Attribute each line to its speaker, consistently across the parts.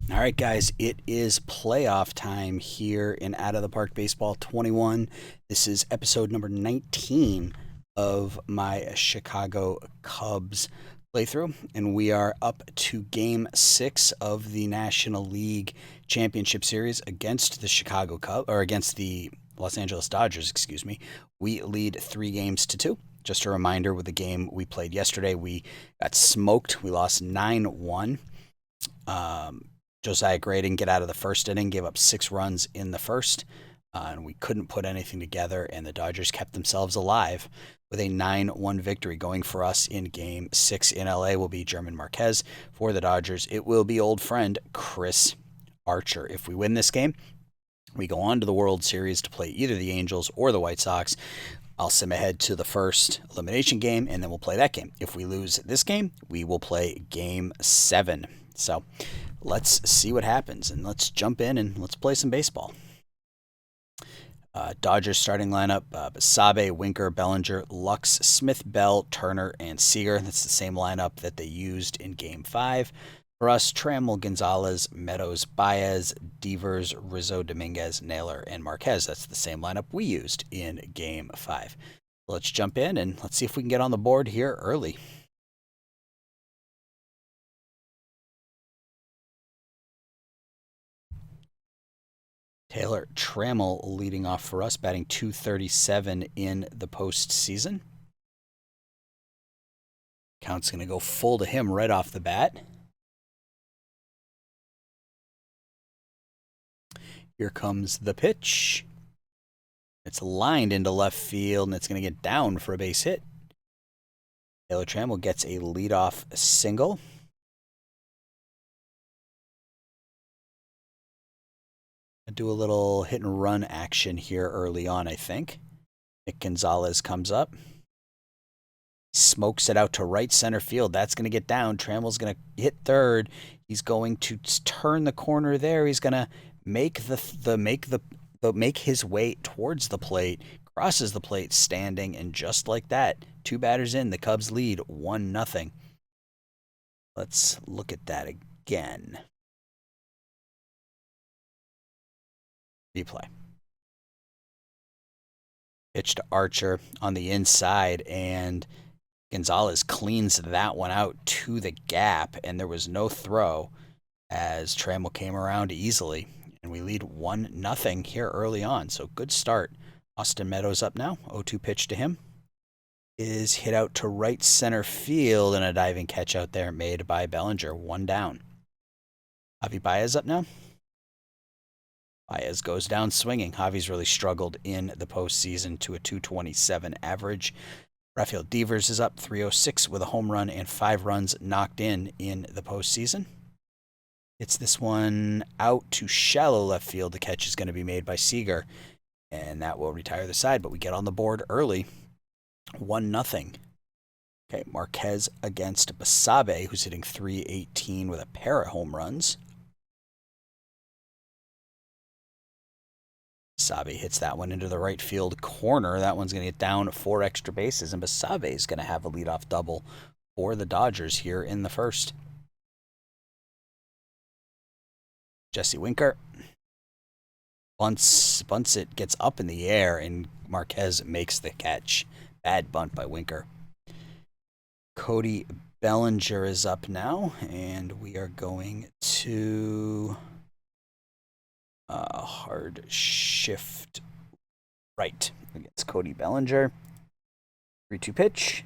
Speaker 1: All right, guys, it is playoff time here in Out of the Park Baseball 21. This is episode number 19 of my Chicago Cubs playthrough, and we are up to game 6 of the National League Championship Series against the Chicago Cubs, or against the Los Angeles Dodgers, excuse me. We lead 3 games to 2. Just a reminder, with the game we played yesterday, we got smoked. We lost 9-1. Josiah Gray didn't get out of the first inning, gave up 6 runs in the first, and we couldn't put anything together, and the Dodgers kept themselves alive with a 9-1 victory. Going for us in game 6 in LA will be German Marquez. For the Dodgers, it will be old friend Chris Archer. If we win this game, we go on to the World Series to play either the Angels or the White Sox. I'll sim ahead to the first elimination game, and then we'll play that game. If we lose this game, we will play game 7. So let's see what happens, and let's jump in and let's play some baseball. Dodgers starting lineup: Basabe, Winker, Bellinger, Lux, Smith, Bell, Turner, and Seager. That's the same lineup that they used in Game 5. For us, Trammell, Gonzalez, Meadows, Baez, Devers, Rizzo, Dominguez, Naylor, and Marquez. That's the same lineup we used in Game 5. Let's jump in and let's see if we can get on the board here early. Taylor Trammell leading off for us, batting .237 in the postseason. Count's going to go full to him right off the bat. Here comes the pitch. It's lined into left field, and it's going to get down for a base hit. Taylor Trammell gets a leadoff single. Do a little hit and run action here early on, I think. Nick Gonzalez comes up. Smokes it out to right center field. That's going to get down. Trammell's going to hit third. He's going to turn the corner there. He's going to make make his way towards the plate. Crosses the plate standing, and just like that, 2 batters in, the Cubs lead 1-0. Let's look at that again. Replay. Pitch to Archer on the inside, and Gonzalez cleans that one out to the gap, and there was no throw as Trammell came around easily, and we lead 1-0 here early on. So good start. Austin Meadows up now. 0-2 pitch to him is hit out to right center field, and a diving catch out there made by Bellinger. 1 down. Javi Baez up now. Baez goes down swinging. Javi's really struggled in the postseason to a .227 average. Rafael Devers is up, 306 with a home run and 5 runs knocked in the postseason. It's this one out to shallow left field. The catch is going to be made by Seager, and that will retire the side, but we get on the board early. 1-0. Okay, Marquez against Basabe, who's hitting .318 with a pair of home runs. Basabe hits that one into the right field corner. That one's going to get down 4 extra bases, and Basabe is going to have a leadoff double for the Dodgers here in the first. Jesse Winker bunts it, gets up in the air, and Marquez makes the catch. Bad bunt by Winker. Cody Bellinger is up now, and we are going to hard shift right against Cody Bellinger. 3-2 pitch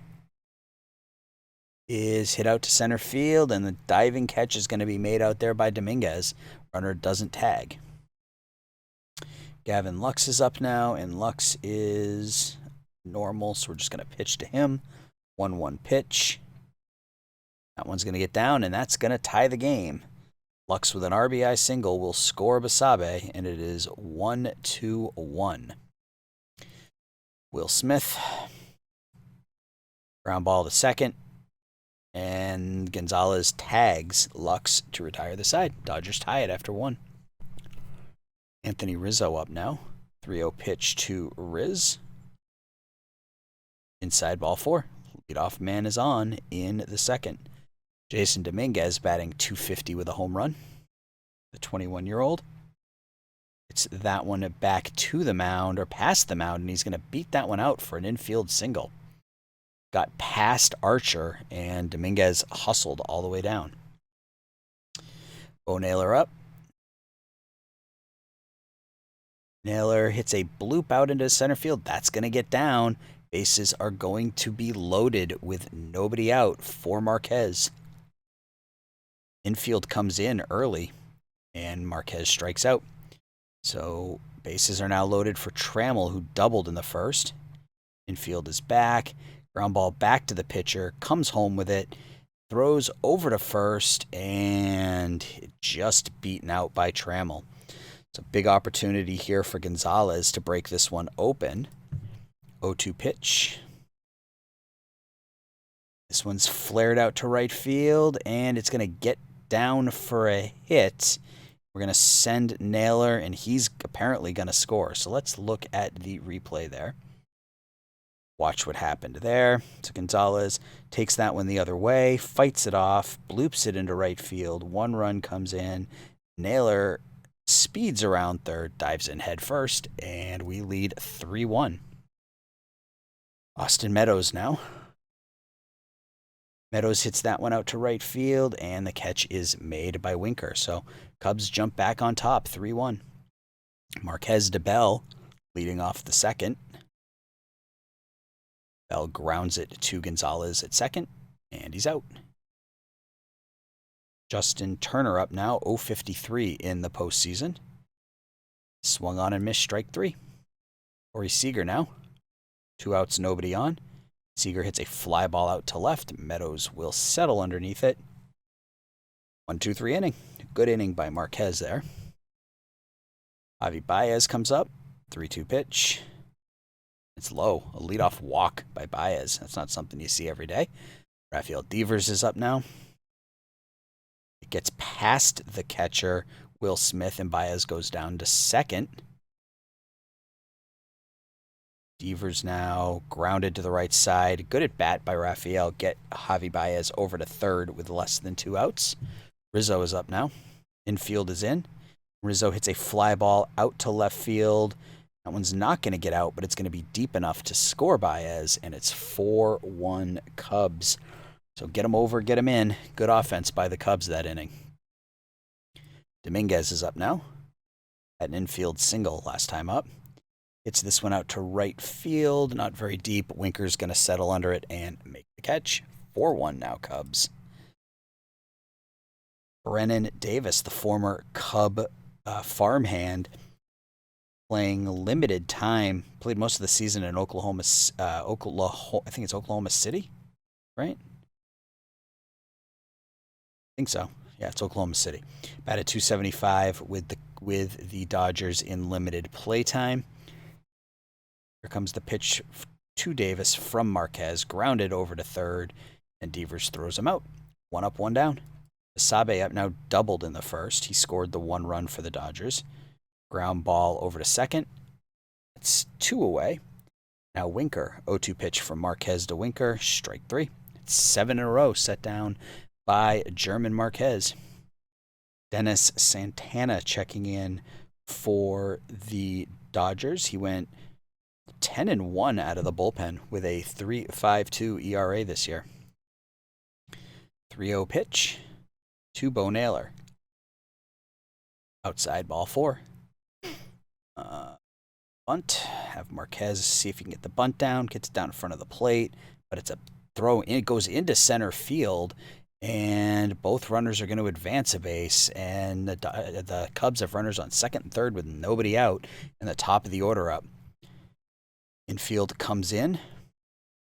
Speaker 1: is hit out to center field, and the diving catch is going to be made out there by Dominguez. Runner doesn't tag. Gavin Lux is up now, and Lux is normal, so we're just going to pitch to him. 1-1 pitch. That one's going to get down, and that's going to tie the game. Lux with an RBI single will score Basabe, and it is 1-1. Will Smith. Ground ball to second. And Gonzalez tags Lux to retire the side. Dodgers tie it after 1. Anthony Rizzo up now. 3-0 pitch to Riz. Inside ball 4. Leadoff man is on in the second. Jason Dominguez batting .250 with a home run. the 21-year-old. It's that one back to the mound or past the mound, and he's going to beat that one out for an infield single. Got past Archer, and Dominguez hustled all the way down. Bo Naylor up. Naylor hits a bloop out into center field. That's going to get down. Bases are going to be loaded with nobody out for Marquez. Infield comes in early, and Marquez strikes out. So bases are now loaded for Trammell, who doubled in the first. Infield is back. Ground ball back to the pitcher. Comes home with it. Throws over to first, and just beaten out by Trammell. It's a big opportunity here for Gonzalez to break this one open. 0-2 pitch. This one's flared out to right field, and it's going to get down for a hit. We're going to send Naylor, and he's apparently going to score. So let's look at the replay there. Watch what happened there. So Gonzalez takes that one the other way, fights it off, bloops it into right field. One run comes in. Naylor speeds around third, dives in head first, and we lead 3-1. Austin Meadows now. Meadows hits that one out to right field, and the catch is made by Winker. So Cubs jump back on top, 3-1. Marquez to Bell, leading off the second. Bell grounds it to Gonzalez at second, and he's out. Justin Turner up now, 0-53 in the postseason. Swung on and missed, strike three. Corey Seager now. 2 outs, nobody on. Seager hits a fly ball out to left. Meadows will settle underneath it. 1-2-3 inning. Good inning by Marquez there. Javi Baez comes up. 3-2 pitch. It's low. A leadoff walk by Baez. That's not something you see every day. Rafael Devers is up now. It gets past the catcher, Will Smith, and Baez goes down to second. Devers now grounded to the right side. Good at bat by Rafael. Get Javi Baez over to third with less than 2 outs. Rizzo is up now. Infield is in. Rizzo hits a fly ball out to left field. That one's not going to get out, but it's going to be deep enough to score Baez, and it's 4-1 Cubs. So get him over, get him in. Good offense by the Cubs that inning. Dominguez is up now. Had an infield single last time up. Hits this one out to right field, not very deep. Winker's going to settle under it and make the catch. 4-1 now, Cubs. Brennan Davis, the former Cub farmhand, playing limited time, played most of the season in Oklahoma, I think it's Oklahoma City, right? I think so. Yeah, it's Oklahoma City. Batted .275 with the Dodgers in limited playtime. Here comes the pitch to Davis from Marquez, grounded over to third, and Devers throws him out. 1 up, 1 down. Basabe up now doubled in the first. He scored the 1 run for the Dodgers. Ground ball over to second. It's 2 away. Now Winker, 0-2 pitch from Marquez to Winker, strike 3. It's 7 in a row set down by German Marquez. Dennis Santana checking in for the Dodgers. He went 10-1 out of the bullpen with a 3.52 ERA this year. 3-0 pitch to Bo Naylor. Outside ball 4. Bunt. Have Marquez see if he can get the bunt down. Gets it down in front of the plate, but it's a throw. It goes into center field, and both runners are going to advance a base. And the Cubs have runners on second and third with nobody out, and the top of the order up. Infield comes in.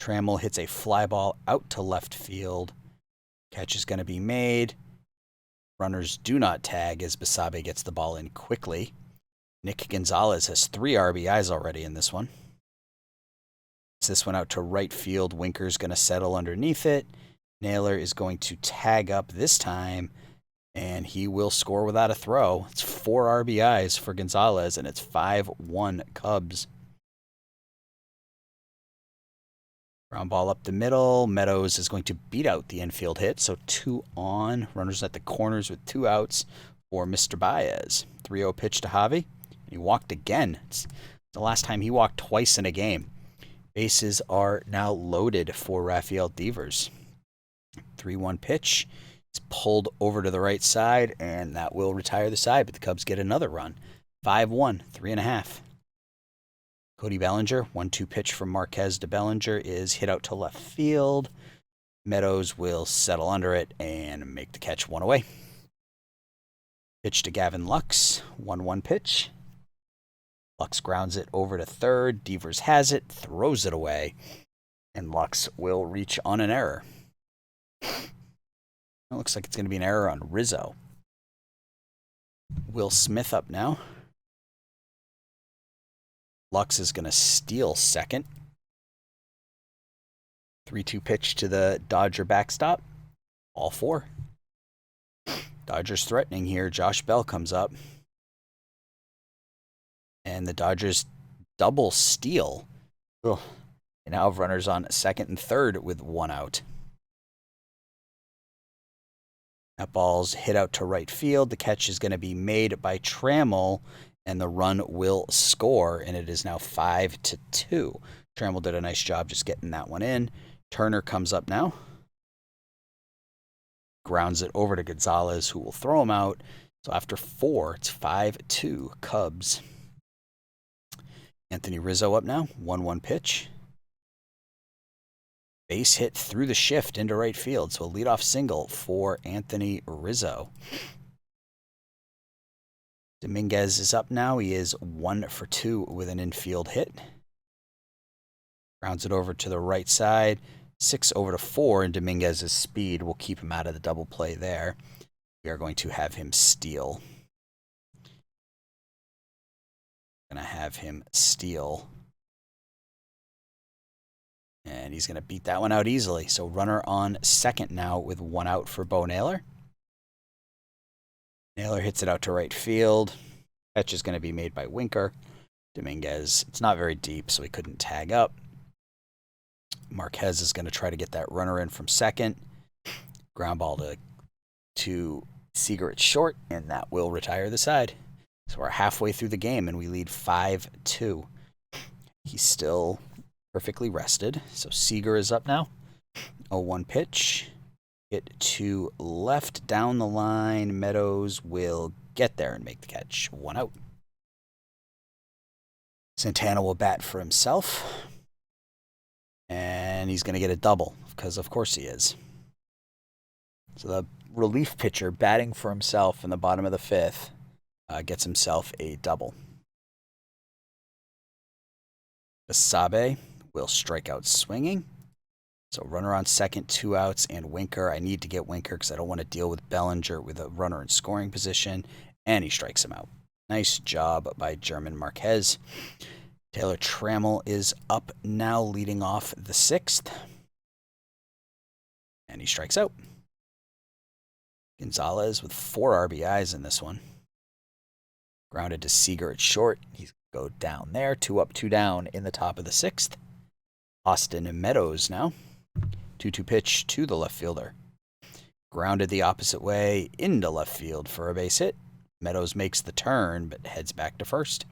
Speaker 1: Trammell hits a fly ball out to left field. Catch is going to be made. Runners do not tag as Basabe gets the ball in quickly. Nick Gonzalez has 3 RBIs already in this one. It's this one out to right field. Winker's going to settle underneath it. Naylor is going to tag up this time, and he will score without a throw. It's 4 RBIs for Gonzalez, and it's 5-1 Cubs. Ground ball up the middle. Meadows is going to beat out the infield hit, so 2 on. Runners at the corners with 2 outs. for Mr. Baez. 3-0 pitch to Javi. And he walked again. It's the last time he walked twice in a game. Bases are now loaded for Rafael Devers. 3-1 pitch. It's pulled over to the right side, and that will retire the side, but the Cubs get another run. 5-1, 3.5. Cody Bellinger, 1-2 pitch from Marquez to Bellinger is hit out to left field. Meadows will settle under it and make the catch 1 away. Pitch to Gavin Lux, 1-1 pitch. Lux grounds it over to third. Devers has it, throws it away, and Lux will reach on an error. It looks like it's going to be an error on Rizzo. Will Smith up now. Lux is going to steal second. 3-2 pitch to the Dodger backstop. All 4. Dodgers threatening here. Josh Bell comes up. And the Dodgers double steal. Ugh. They now have runners on second and third with 1 out. That ball's hit out to right field. The catch is going to be made by Trammell, and the run will score, and it is now 5-2. Trammell did a nice job just getting that one in. Turner comes up now. Grounds it over to Gonzalez, who will throw him out. So after 4, it's 5-2 Cubs. Anthony Rizzo up now. 1-1 pitch. Base hit through the shift into right field. So a leadoff single for Anthony Rizzo. Dominguez is up now. He is 1 for 2 with an infield hit. Grounds it over to the right side. 6 over to 4, and Dominguez's speed will keep him out of the double play there. We are going to have him steal. And he's going to beat that one out easily. So runner on second now with 1 out for Bo Naylor. Naylor hits it out to right field. Catch is going to be made by Winker. Dominguez, it's not very deep, so he couldn't tag up. Marquez is going to try to get that runner in from second. Ground ball to Seager at short, and that will retire the side. So we're halfway through the game, and we lead 5-2. He's still perfectly rested. So Seager is up now. 0-1 pitch. Hit to left down the line. Meadows will get there and make the catch. 1 out. Santana will bat for himself. And he's going to get a double, because of course he is. So the relief pitcher batting for himself in the bottom of the 5th gets himself a double. Basabe will strike out swinging. So runner on second, 2 outs, and Winker. I need to get Winker because I don't want to deal with Bellinger with a runner in scoring position. And he strikes him out. Nice job by German Marquez. Taylor Trammell is up now, leading off the 6th. And he strikes out. Gonzalez with 4 RBIs in this one. Grounded to Seager at short. He's going to go down there. 2 up, 2 down in the top of the 6th. Austin Meadows now. 2-2 pitch to the left fielder. Grounded the opposite way into left field for a base hit. Meadows makes the turn, but heads back to first.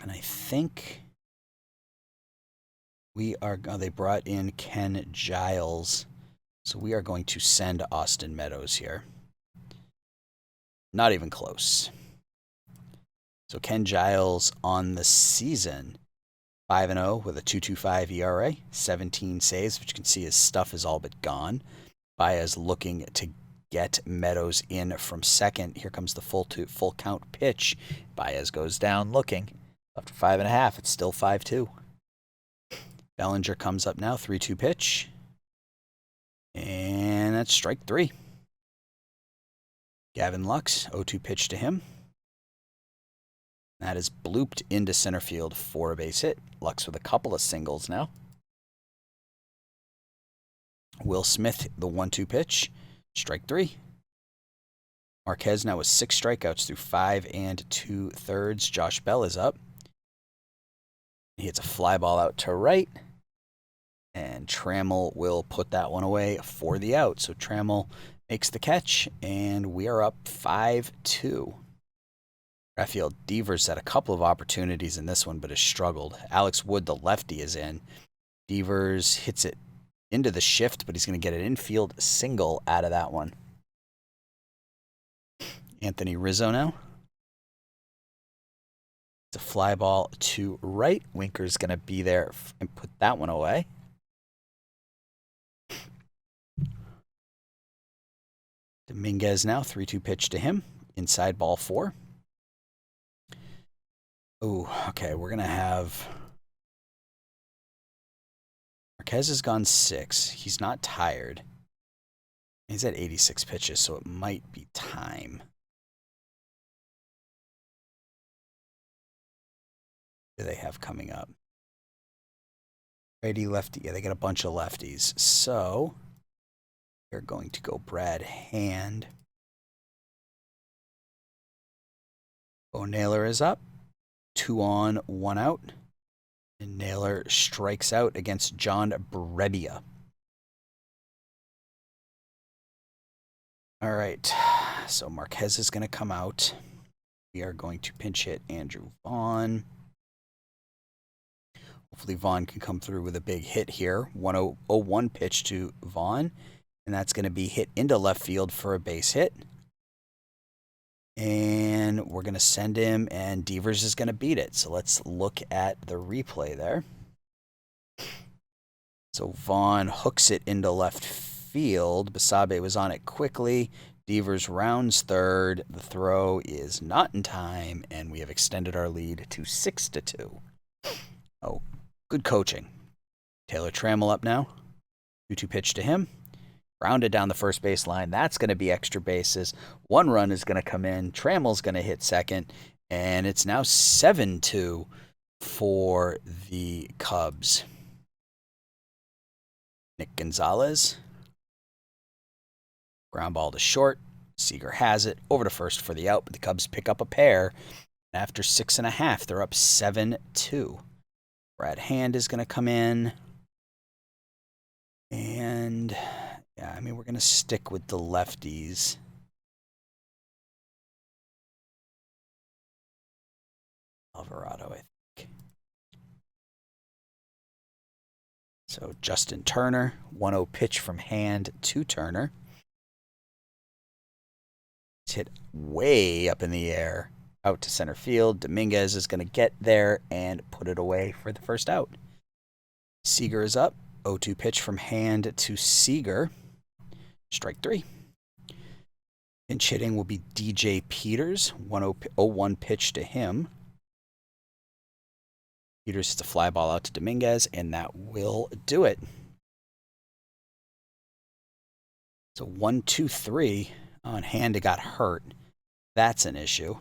Speaker 1: And I think they brought in Ken Giles. So we are going to send Austin Meadows here. Not even close. So Ken Giles on the season, 5-0 with a 2.25 ERA, 17 saves, which you can see his stuff is all but gone. Baez looking to get Meadows in from second. Here comes the full count pitch. Baez goes down looking. After 5.5, it's still 5-2. Bellinger comes up now, 3-2 pitch. And that's strike 3. Gavin Lux, 0-2 pitch to him. That is blooped into center field for a base hit. Lux with a couple of singles now. Will Smith, the 1-2 pitch. Strike 3. Marquez now with 6 strikeouts through 5 2/3. Josh Bell is up. He hits a fly ball out to right. And Trammell will put that one away for the out. So Trammell makes the catch, and we are up 5-2. Rafael Devers had a couple of opportunities in this one, but has struggled. Alex Wood, the lefty, is in. Devers hits it into the shift, but he's going to get an infield single out of that one. Anthony Rizzo now. It's a fly ball to right. Winker's going to be there and put that one away. Dominguez now, 3-2 pitch to him. Inside ball 4. Oh, okay, we're going to have... Marquez has gone 6. He's not tired. He's at 86 pitches, so it might be time. What do they have coming up? Righty, lefty. Yeah, they got a bunch of lefties. So, they're going to go Brad Hand. Bo Naylor is up. 2 on, 1 out. And Naylor strikes out against John Brebbia. All right, so Marquez is going to come out. We are going to pinch hit Andrew Vaughn. Hopefully Vaughn can come through with a big hit here. 1-0-1 pitch to Vaughn, and that's going to be hit into left field for a base hit. And we're going to send him, and Devers is going to beat it. So let's look at the replay there. So Vaughn hooks it into left field. Basabe was on it quickly. Devers rounds third. The throw is not in time, and we have extended our lead to 6-2. Oh, good coaching. Taylor Trammell up now. 2-2 pitch to him. Rounded down the first base line. That's going to be extra bases. 1 run is going to come in. Trammell's going to hit second. And it's now 7-2 for the Cubs. Nick Gonzalez. Ground ball to short. Seager has it. Over to first for the out. But the Cubs pick up a pair. After 6.5, they're up 7-2. Brad Hand is going to come in. And... yeah, I mean, we're going to stick with the lefties. Alvarado, I think. So Justin Turner, 1-0 pitch from Hand to Turner. It's hit way up in the air, out to center field. Dominguez is going to get there and put it away for the first out. Seager is up. 0-2 pitch from Hand to Seager. Strike 3. Pinch hitting will be DJ Peters. 1-0-1 pitch to him. Peters hits a fly ball out to Dominguez, and that will do it. So 1-2-3 on Hand. It got hurt. That's an issue.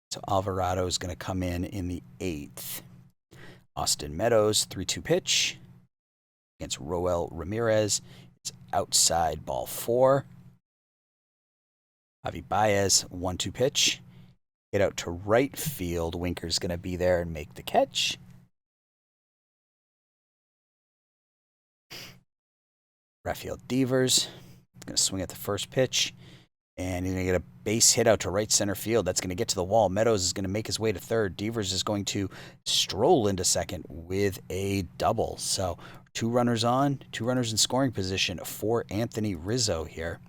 Speaker 1: So Alvarado is going to come in the 8th. Austin Meadows, 3-2 pitch against Roel Ramirez. It's outside ball 4. Javi Baez, 1-2 pitch. Hit out to right field. Winker's going to be there and make the catch. Rafael Devers going to swing at the first pitch. And he's going to get a base hit out to right center field. That's going to get to the wall. Meadows is going to make his way to third. Devers is going to stroll into second with a double. So 2 runners on, 2 runners in scoring position for Anthony Rizzo here.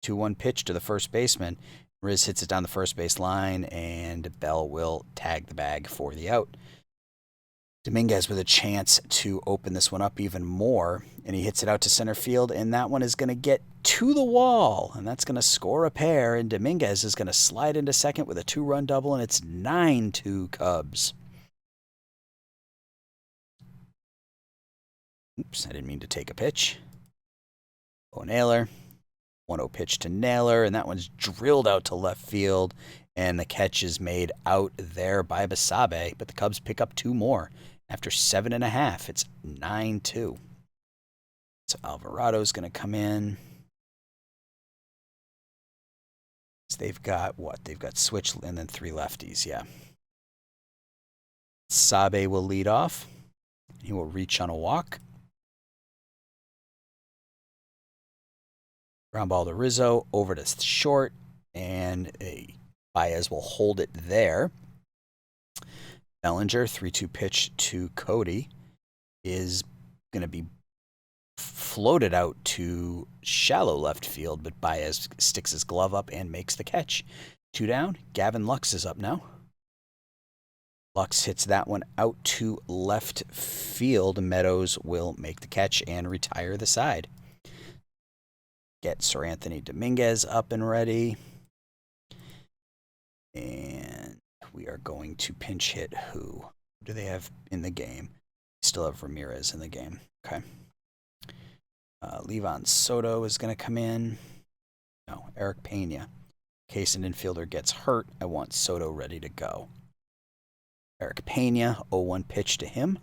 Speaker 1: 2-1 pitch to the first baseman. Riz hits it down the first base line, and Bell will tag the bag for the out. Dominguez with a chance to open this one up even more, and he hits it out to center field, and that one is going to get to the wall, and that's going to score a pair, and Dominguez is going to slide into second with a 2-run double, and it's 9-2 Cubs. Oops, I didn't mean to take a pitch. Bo Naylor. 1-0 pitch to Naylor, and that one's drilled out to left field, and the catch is made out there by Basabe, but the Cubs pick up 2 more. After 7.5, it's 9-2. So Alvarado's going to come in. So they've got what? They've got switch and then 3 lefties, yeah. Sabe will lead off. He will reach on a walk. Ground ball to Rizzo, over to short, and Baez will hold it there. Bellinger, 3-2 pitch to Cody, is going to be floated out to shallow left field, but Baez sticks his glove up and makes the catch. 2 down. Gavin Lux is up now. Lux hits that one out to left field. Meadows will make the catch and retire the side. Get Sir Anthony Dominguez up and ready. And we are going to pinch hit who? Who do they have in the game? Still have Ramirez in the game. Okay. Levon Soto is going to come in. No, Eric Pena. In case an infielder gets hurt, I want Soto ready to go. Eric Pena, 0-1 pitch to him.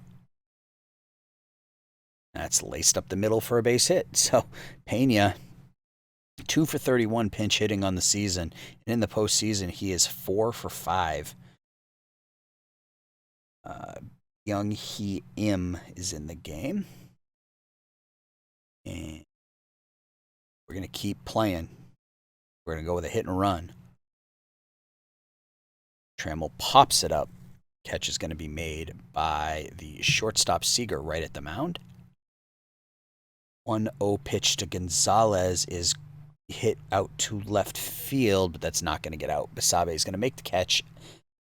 Speaker 1: That's laced up the middle for a base hit. So Pena, 2 for 31 pinch hitting on the season. And in the postseason, he is 4 for 5. Young Hee Im is in the game. And we're going to keep playing. We're going to go with a hit and run. Trammell pops it up. Catch is going to be made by the shortstop Seager right at the mound. 1-0 pitch to Gonzalez is hit out to left field, but that's not going to get out. Basabe is going to make the catch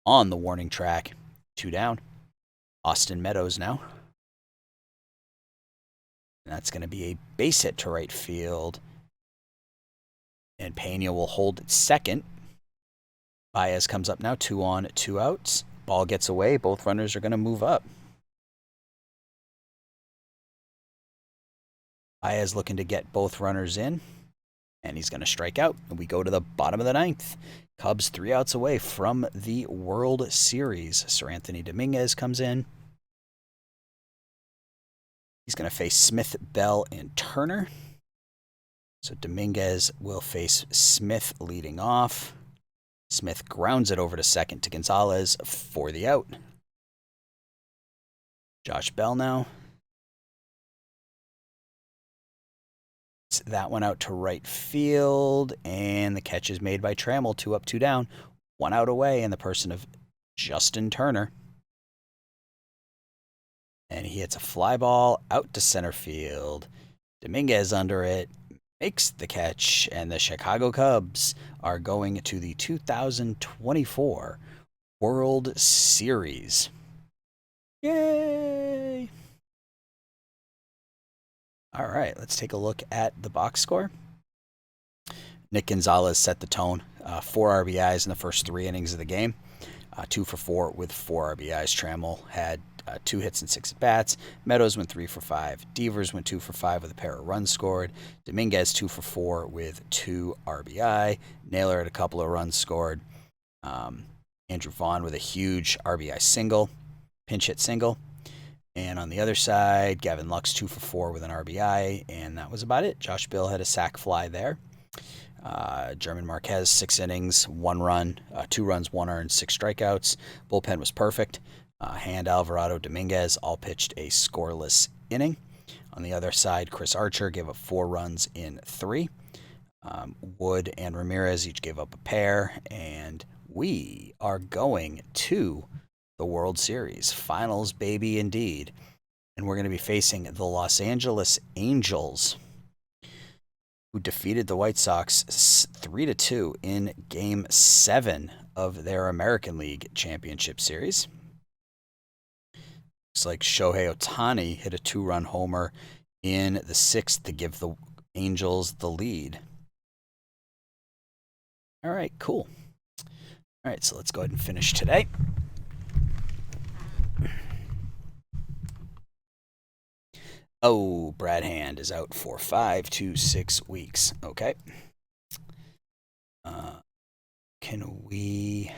Speaker 1: on the warning track. 2 down. Austin Meadows now. And that's going to be a base hit to right field. And Pena will hold at second. Baez comes up now, 2 on, 2 outs. Ball gets away. Both runners are going to move up. Baez looking to get both runners in. And he's going to strike out. And we go to the bottom of the 9th. Cubs 3 outs away from the World Series. Sir Anthony Dominguez comes in. He's going to face Smith, Bell, and Turner. So Dominguez will face Smith leading off. Smith grounds it over to second to Gonzalez for the out. Josh Bell now. That one out to right field, and the catch is made by Trammell. 2 up, 2 down. 1 out away in the person of Justin Turner. And he hits a fly ball out to center field. Dominguez under it, makes the catch, and the Chicago Cubs are going to the 2024 World Series. Yay! All right, let's take a look at the box score. Nick Gonzalez set the tone. 4 RBIs in the first 3 innings of the game. 2 for 4 with 4 RBIs. Trammell had 2 hits and 6 at-bats. Meadows went 3 for 5. Devers went 2 for 5 with a pair of runs scored. Dominguez 2 for 4 with 2 RBI. Naylor had a couple of runs scored. Andrew Vaughn with a huge RBI single, pinch hit single. And on the other side, Gavin Lux 2 for 4 with an RBI, and that was about it. Josh Bill had a sac fly there. German Marquez, 6 innings, 1 run, 2 runs, 1 earned, 6 strikeouts. Bullpen was perfect. Hand, Alvarado, Dominguez all pitched a scoreless inning. On the other side, Chris Archer gave up 4 runs in 3. Wood and Ramirez each gave up a pair, and we are going to the World Series. Finals, baby, indeed. And we're going to be facing the Los Angeles Angels, who defeated the White Sox 3-2 in Game 7 of their American League Championship Series. Looks like Shohei Ohtani hit a 2-run homer in the 6th to give the Angels the lead. All right, cool. All right, so let's go ahead and finish today. Oh, Brad Hand is out for 5 to 6 weeks. Okay. Can we...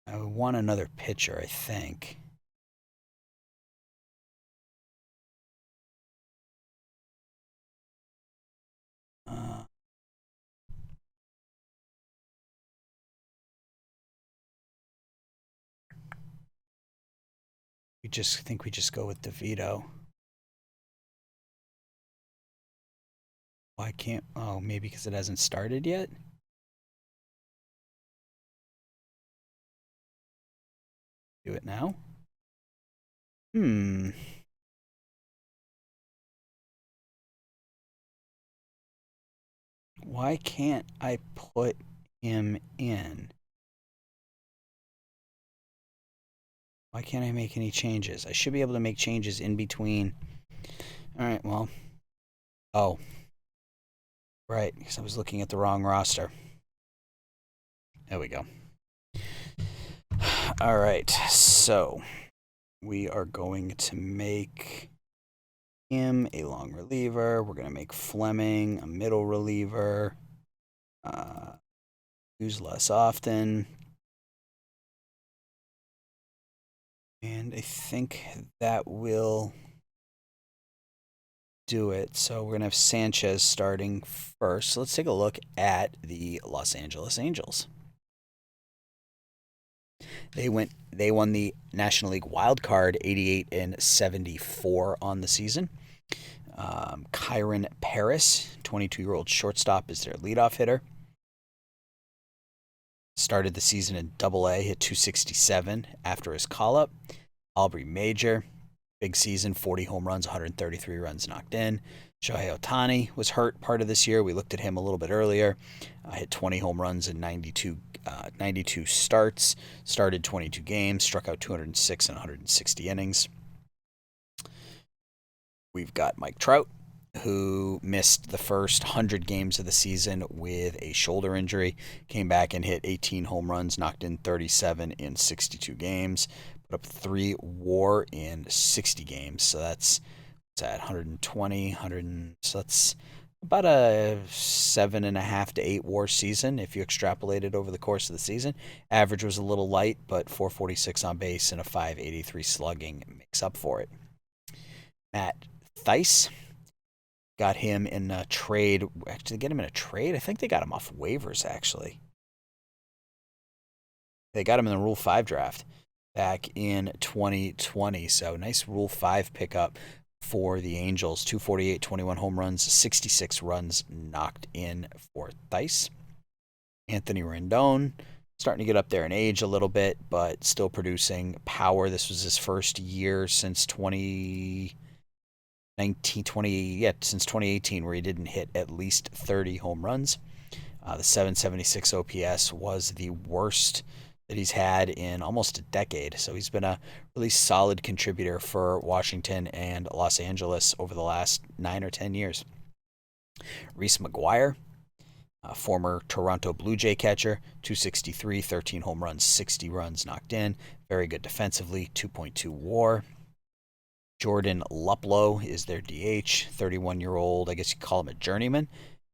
Speaker 1: I want another pitcher, I think. We think we just go with DeVito. Why can't? Oh, maybe because it hasn't started yet. Do it now. Why can't I put him in? Why can't I make any changes? I should be able to make changes in between. All right, well. Oh. Right, because I was looking at the wrong roster. There we go. All right, so we are going to make him a long reliever. We're going to make Fleming a middle reliever. Use less often. And I think that will do it. So we're going to have Sanchez starting first. So let's take a look at the Los Angeles Angels. They won the National League wild card 88-74 on the season. Kyron Paris, 22-year-old shortstop, is their leadoff hitter. Started the season in Double-A, hit 267 after his call-up. Aubrey Major, big season, 40 home runs, 133 runs knocked in. Shohei Ohtani was hurt part of this year. We looked at him a little bit earlier. Hit 20 home runs in 92 starts, started 22 games, struck out 206 in 160 innings. We've got Mike Trout, who missed the first 100 games of the season with a shoulder injury, came back and hit 18 home runs, knocked in 37 in 62 games, put up 3 WAR in 60 games. So that's 120, so that's about a 7.5 to 8 WAR season if you extrapolate it over the course of the season. Average was a little light, but 446 on base and a 583 slugging makes up for it. Matt Thaiss, got him in a trade. Actually, get him in a trade? I think they got him off waivers, actually. They got him in the Rule 5 draft back in 2020. So nice Rule 5 pickup for the Angels. 248, 21 home runs, 66 runs knocked in for Thaiss. Anthony Rendon, starting to get up there in age a little bit, but still producing power. This was his first year since 2018, where he didn't hit at least 30 home runs. The 776 OPS was the worst that he's had in almost a decade. So he's been a really solid contributor for Washington and Los Angeles over the last 9 or 10 years. Reese McGuire, former Toronto Blue Jay catcher, 263, 13 home runs, 60 runs knocked in. Very good defensively, 2.2 WAR. Jordan Luplow is their DH, 31-year-old. I guess you call him a journeyman.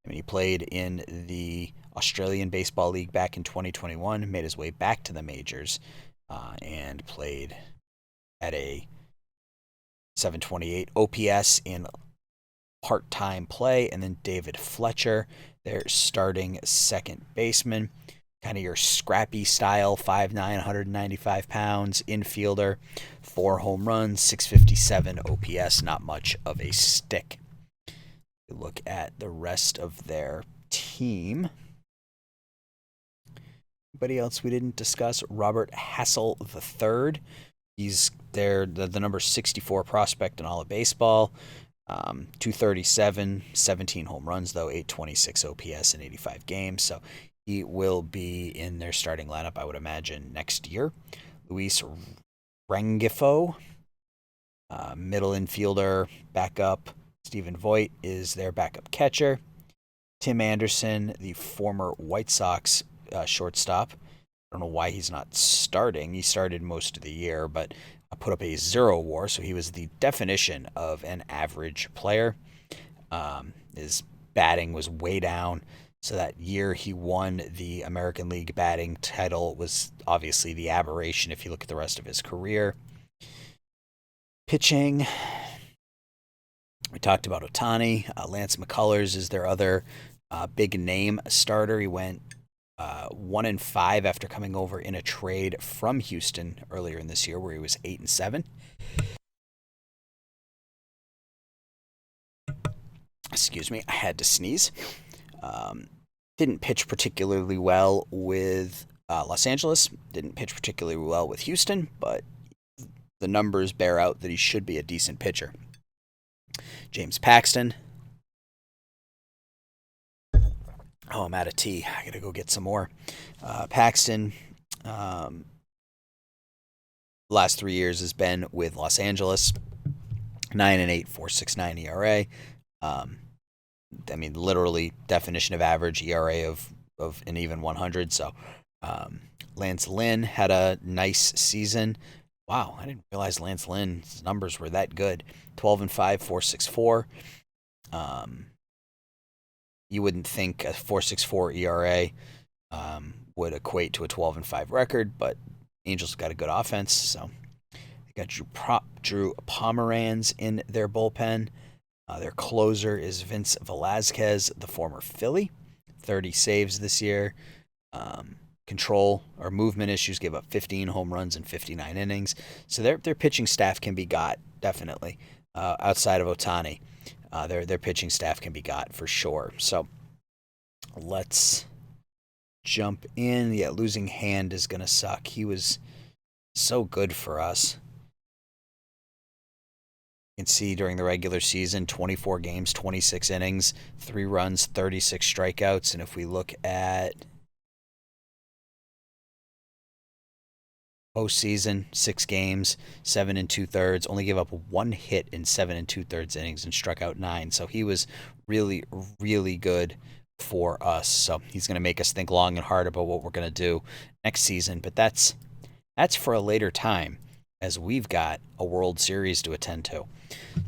Speaker 1: I mean, he played in the Australian Baseball League back in 2021, made his way back to the majors, and played at a 728 OPS in part-time play. And then David Fletcher, their starting second baseman. Kind of your scrappy style, 5'9", 195 pounds, infielder, 4 home runs, 657 OPS, not much of a stick. Look at the rest of their team. Anybody else we didn't discuss? Robert Hassel III. He's the number 64 prospect in all of baseball. 237, 17 home runs, though, 826 OPS in 85 games. So he will be in their starting lineup, I would imagine, next year. Luis Rengifo, middle infielder, backup. Stephen Voigt is their backup catcher. Tim Anderson, the former White Sox shortstop. I don't know why he's not starting. He started most of the year, but put up a 0 WAR, so he was the definition of an average player. His batting was way down. So that year he won the American League batting title was obviously the aberration if you look at the rest of his career. Pitching, we talked about Ohtani. Lance McCullers is their other big name starter. He went 1-5 after coming over in a trade from Houston earlier in this year, where he was 8-7. Excuse me, I had to sneeze. Um, didn't pitch particularly well with Los Angeles. Didn't pitch particularly well with Houston, but the numbers bear out that he should be a decent pitcher. James Paxton. Oh, I'm out of tea. I gotta go get some more. Paxton, um, last 3 years has been with Los Angeles. 9-8, 4.69 ERA. Um, I mean, literally definition of average ERA of an even 100. So, Lance Lynn had a nice season. Wow, I didn't realize Lance Lynn's numbers were that good. 12-5, 4.64. Um, you wouldn't think a 4.64 ERA would equate to a 12-5 record, but Angels got a good offense, so they got Drew Pomeranz in their bullpen. Their closer is Vince Velasquez, the former Philly. 30 saves this year. Control or movement issues, gave up 15 home runs in 59 innings. So their pitching staff can be got, definitely. Outside of Ohtani, their pitching staff can be got for sure. So let's jump in. Yeah, losing Hand is going to suck. He was so good for us. You can see during the regular season, 24 games, 26 innings, 3 runs, 36 strikeouts. And if we look at postseason, 6 games, 7 2/3, only gave up 1 hit in 7 2/3 innings and struck out 9. So he was really, really good for us. So he's going to make us think long and hard about what we're going to do next season. But that's for a later time, as we've got a World Series to attend to.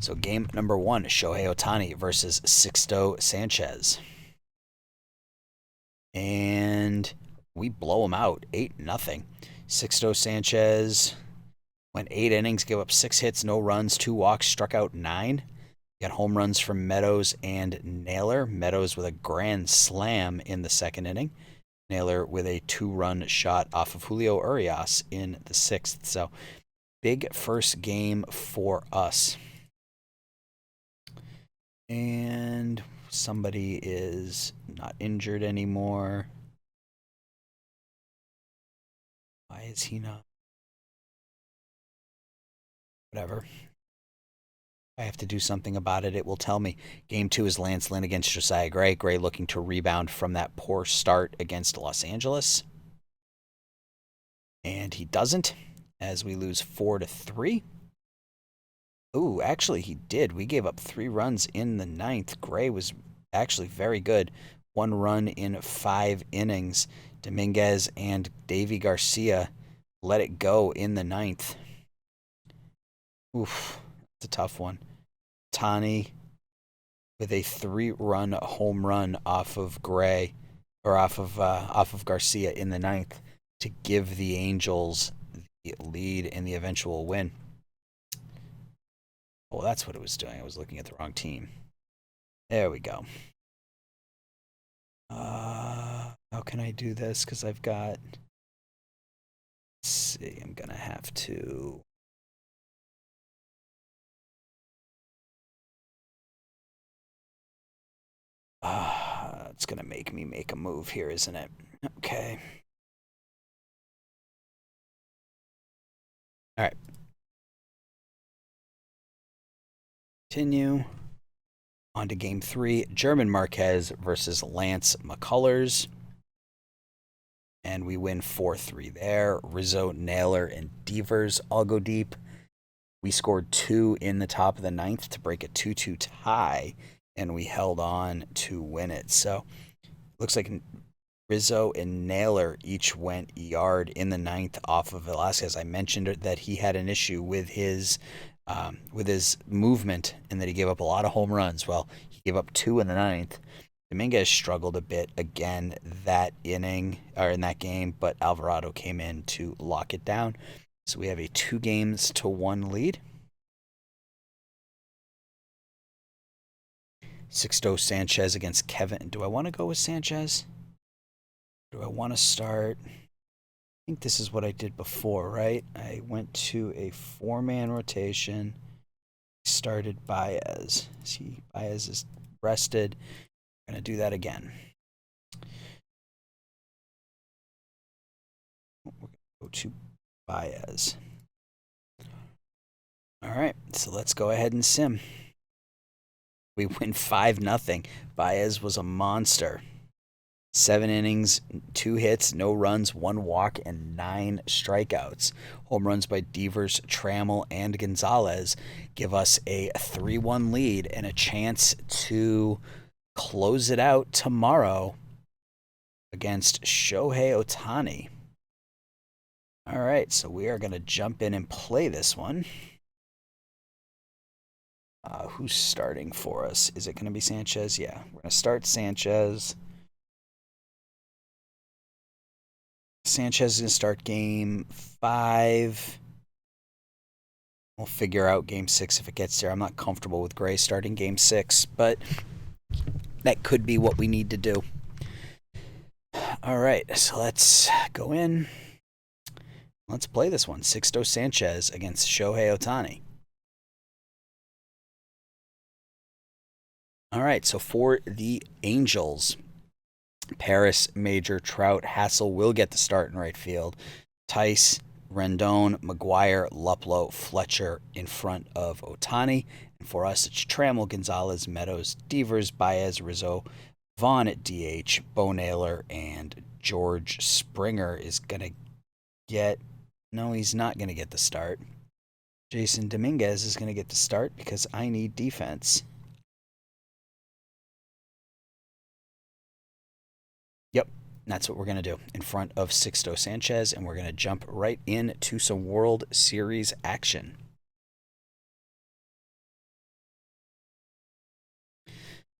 Speaker 1: So game number 1, Shohei Ohtani versus Sixto Sanchez. And we blow him out 8-0. Sixto Sanchez went 8 innings, gave up 6 hits, no runs, 2 walks, struck out 9. Got home runs from Meadows and Naylor. Meadows with a grand slam in the 2nd inning. Naylor with a 2-run shot off of Julio Urias in the 6th. So big first game for us. And somebody is not injured anymore. Why is he not? Whatever. I have to do something about it. It will tell me. Game 2 is Lance Lynn against Josiah Gray. Gray looking to rebound from that poor start against Los Angeles. And he doesn't, as we lose 4-3. Ooh, actually, he did. We gave up 3 runs in the 9th. Gray was actually very good. 1 run in 5 innings. Dominguez and Davy Garcia let it go in the 9th. Oof, it's a tough one. Tani with a 3-run home run off of Gray, or off of Garcia in the 9th to give the Angels the lead and the eventual win. Oh, that's what it was doing. I was looking at the wrong team. There we go. How can I do this? Because I've got... Let's see. I'm going to have to... It's going to make me make a move here, isn't it? Okay. All right. Continue. On to game 3. German Marquez versus Lance McCullers. And we win 4-3 there. Rizzo, Naylor, and Devers all go deep. We scored 2 in the top of the 9th to break a 2-2 tie, and we held on to win it. So looks like Rizzo and Naylor each went yard in the 9th off of Velasquez. I mentioned that he had an issue with his movement and that he gave up a lot of home runs. Well, he gave up 2 in the 9th. Dominguez struggled a bit again that inning, or in that game, but Alvarado came in to lock it down. So we have a 2-1 lead. Sixto Sanchez against Kevin. Do I want to go with Sanchez? Do I want to start? I think this is what I did before, right? I went to a 4-man rotation. Started Baez. See, Baez is rested. I'm going to do that again. We're going to go to Baez. All right, so let's go ahead and sim. We win 5-0. Baez was a monster. 7 innings, 2 hits, no runs, 1 walk, and 9 strikeouts. Home runs by Devers, Trammell, and Gonzalez give us a 3-1 lead and a chance to close it out tomorrow against Shohei Ohtani. All right, so we are going to jump in and play this one. Who's starting for us? Is it going to be Sanchez? Yeah, we're going to start Sanchez. Sanchez is going to start game 5. We'll figure out game 6 if it gets there. I'm not comfortable with Gray starting game 6, but that could be what we need to do. All right, so let's go in. Let's play this one. Sixto Sanchez against Shohei Ohtani. All right, so for the Angels, Paris, Major, Trout, Hassel will get the start in right field. Tice, Rendon, McGuire, Luplow, Fletcher in front of Ohtani. And for us, it's Trammell, Gonzalez, Meadows, Devers, Baez, Rizzo, Vaughn at DH, Bo Naylor, and George Springer is going to get... No, he's not going to get the start. Jason Dominguez is going to get the start because I need defense. Yep, that's what we're going to do in front of Sixto Sanchez, and we're going to jump right into some World Series action.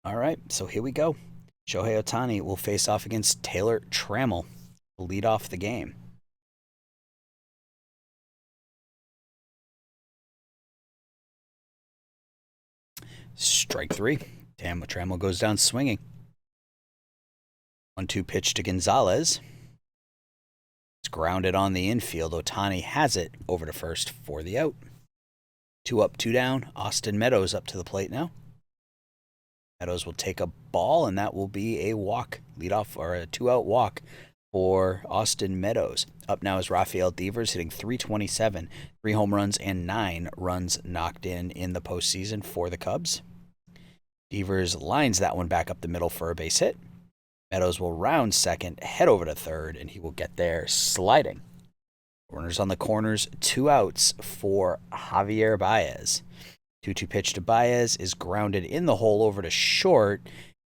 Speaker 1: All right, so here we go. Shohei Ohtani will face off against Taylor Trammell to lead off the game. Strike 3. Trammell goes down swinging. 1-2 pitch to Gonzalez. It's grounded on the infield. Ohtani has it over to first for the out. 2 up, 2 down. Austin Meadows up to the plate now. Meadows will take a ball, and that will be a walk, leadoff, or a 2-out walk for Austin Meadows. Up now is Rafael Devers hitting .327, 3 home runs and 9 runs knocked in the postseason for the Cubs. Devers lines that one back up the middle for a base hit. Meadows will round second, head over to third, and he will get there sliding. Runners on the corners, 2 outs for Javier Baez. 2-2 pitch to Baez is grounded in the hole over to short,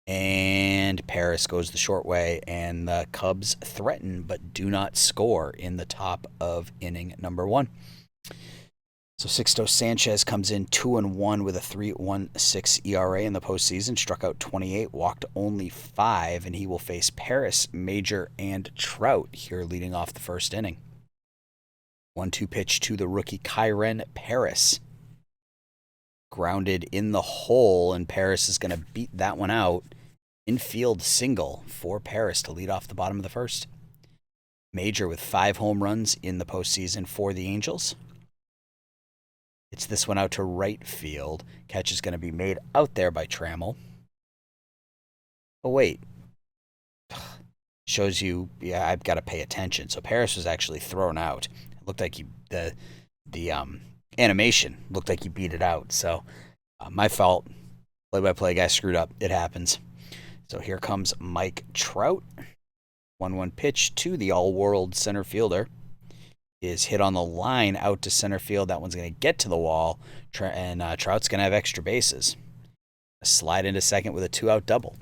Speaker 1: and Paris goes the short way, and the Cubs threaten but do not score in the top of inning number 1. So Sixto Sanchez comes in 2-1 with a 3.16 ERA in the postseason, struck out 28, walked only 5, and he will face Paris, Major, and Trout here leading off the first inning. 1-2 pitch to the rookie Kyren Paris. Grounded in the hole, and Paris is going to beat that one out. Infield single for Paris to lead off the bottom of the first. Major with 5 home runs in the postseason for the Angels. It's this one out to right field. Catch is going to be made out there by Trammell. Oh, wait. Shows you, yeah, I've got to pay attention. So Paris was actually thrown out. It looked like the animation looked like he beat it out. So my fault. Play-by-play guy screwed up. It happens. So here comes Mike Trout. 1-1 pitch to the all-world center fielder. Is hit on the line out to center field. That one's going to get to the wall, and Trout's going to have extra bases. A slide into second with a 2-out double.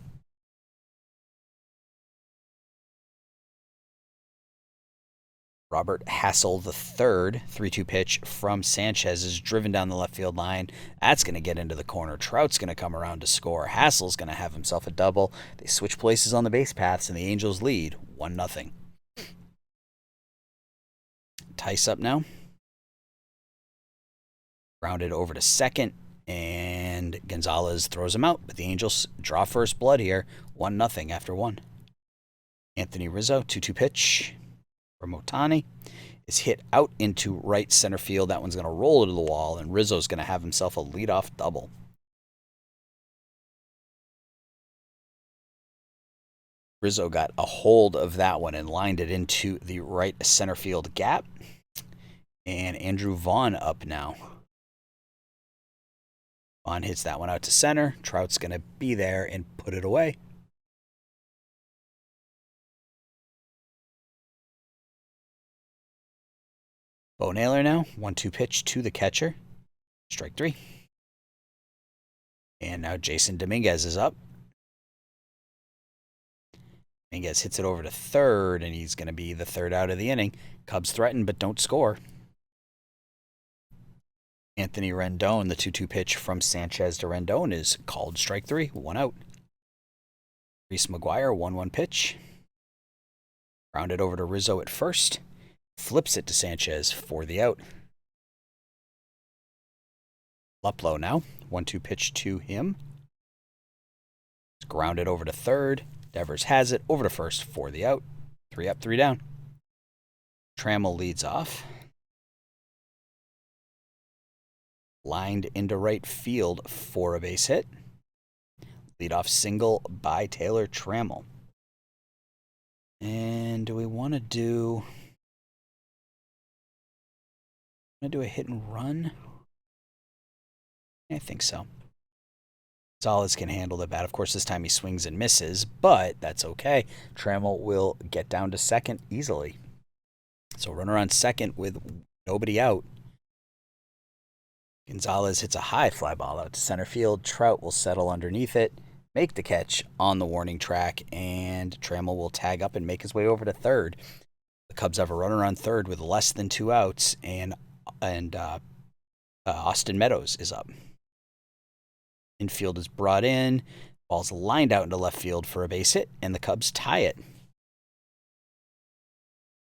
Speaker 1: Robert Hassel III, 3-2 pitch from Sanchez is driven down the left field line. That's going to get into the corner. Trout's going to come around to score. Hassel's going to have himself a double. They switch places on the base paths, and the Angels lead 1-0. Tice up now. Grounded over to second, and Gonzalez throws him out. But the Angels draw first blood here, 1-0 after 1. Anthony Rizzo, 2-2 pitch from Ohtani is hit out into right center field. That one's going to roll to the wall, and Rizzo's going to have himself a leadoff double. Rizzo got a hold of that one and lined it into the right center field gap. And Andrew Vaughn up now. Vaughn hits that one out to center. Trout's going to be there and put it away. Bo Naylor now, 1-2 pitch to the catcher. Strike 3. And now Jason Dominguez is up. Dominguez hits it over to third, and he's going to be the third out of the inning. Cubs threaten, but don't score. Anthony Rendon, the 2-2 pitch from Sanchez to Rendon is called strike 3, 1 out. Reese McGuire, 1-1 pitch. Grounded over to Rizzo at first. Flips it to Sanchez for the out. Luplow now, 1-2 pitch to him. It's grounded over to third. Devers has it over to first for the out. 3 up, 3 down. Trammell leads off. Lined into right field for a base hit. Leadoff single by Taylor Trammell. And do we want to do a hit and run? I think so. Gonzalez can handle the bat. Of course, this time he swings and misses, but that's okay. Trammell will get down to second easily. So runner on second with nobody out. Gonzalez hits a high fly ball out to center field. Trout will settle underneath it, make the catch on the warning track, and Trammell will tag up and make his way over to third. The Cubs have a runner on third with less than 2 outs, and Austin Meadows is up. Infield is brought in. Ball's lined out into left field for a base hit, and the Cubs tie it.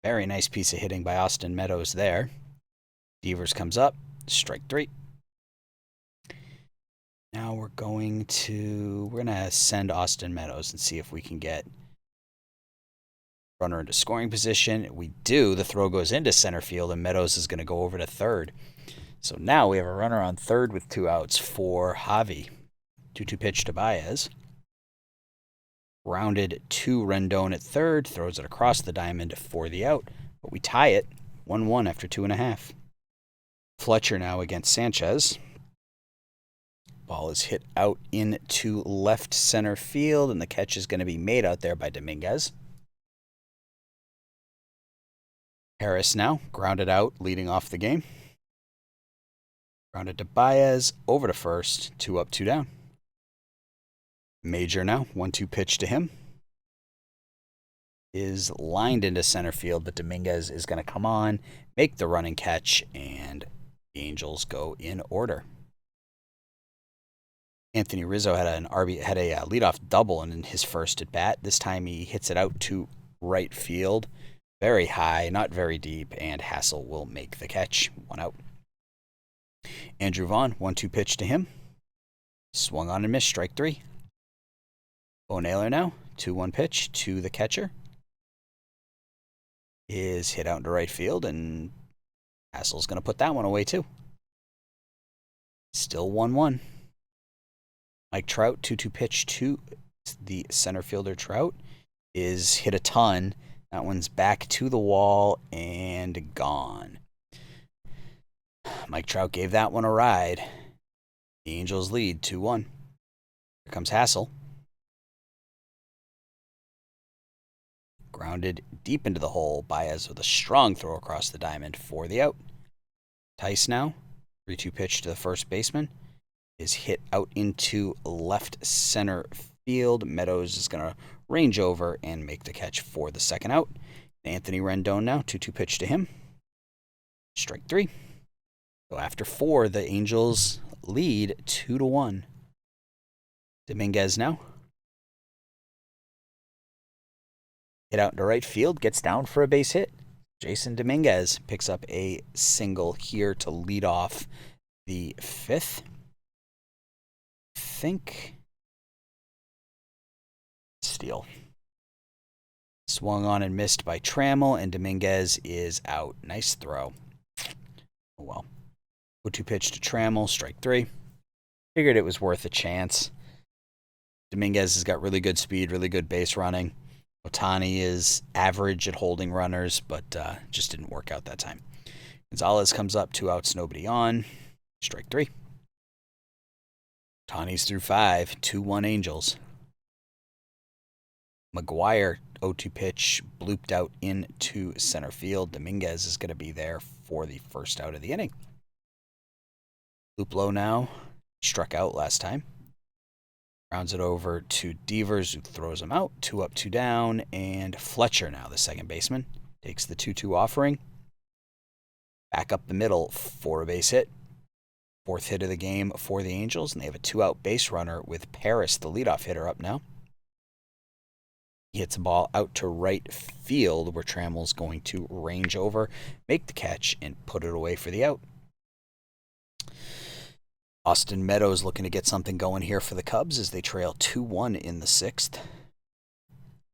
Speaker 1: Very nice piece of hitting by Austin Meadows there. Devers comes up, strike 3. Now we're going to send Austin Meadows and see if we can get runner into scoring position. We do. The throw goes into center field, and Meadows is going to go over to third. So now we have a runner on third with 2 outs for Javi. 2-2 pitch to Baez. Rounded to Rendon at third. Throws it across the diamond for the out. But we tie it 1-1 after 2.5. Fletcher now against Sanchez. Ball is hit out into left center field, and the catch is going to be made out there by Dominguez. Harris now grounded out, leading off the game. Grounded to Baez, over to first, 2 up, 2 down. Major now, 1-2 pitch to him. Is lined into center field, but Dominguez is going to come on, make the running catch, and the Angels go in order. Anthony Rizzo had a leadoff double in his first at bat. This time he hits it out to right field, very high, not very deep, and Hassel will make the catch. 1 out. Andrew Vaughn, 1-2 pitch to him. Swung on and missed, strike 3. Bo Naylor now, 2-1 pitch to the catcher. Is hit out into right field, and Hassel's going to put that one away too. Still 1-1. Mike Trout, 2-2 pitch to the center fielder. Trout is hit a ton. That one's back to the wall and gone. Mike Trout gave that one a ride. The Angels lead 2-1. Here comes Hassel. Grounded deep into the hole. Baez with a strong throw across the diamond for the out. Tice now, 3-2 pitch to the first baseman. Is hit out into left center field. Meadows is going to range over and make the catch for the second out. Anthony Rendon now, 2-2 pitch to him. Strike 3. So after 4, the Angels lead 2-1. Dominguez now. Hit out into right field, gets down for a base hit. Jason Dominguez picks up a single here to lead off the 5th. Think steal. Swung on and missed by Trammell, and Dominguez is out. Nice throw. Oh well. 0-2 pitch to Trammell, strike 3. Figured it was worth a chance. Dominguez has got really good speed, really good base running. Ohtani is average at holding runners, but just didn't work out that time. Gonzalez comes up, 2 outs, nobody on. Strike 3. Ohtani's through 5, 2-1 Angels. McGuire, 0-2 pitch, blooped out into center field. Dominguez is going to be there for the first out of the inning. Loop low now. Struck out last time. Rounds it over to Devers, who throws him out. 2 up, 2 down. And Fletcher now, the second baseman, takes the 2-2 offering. Back up the middle for a base hit. 4th hit of the game for the Angels, and they have a 2-out base runner with Paris, the leadoff hitter, up now. He hits a ball out to right field, where Trammell's going to range over, make the catch, and put it away for the out. Austin Meadows looking to get something going here for the Cubs as they trail 2-1 in the 6th.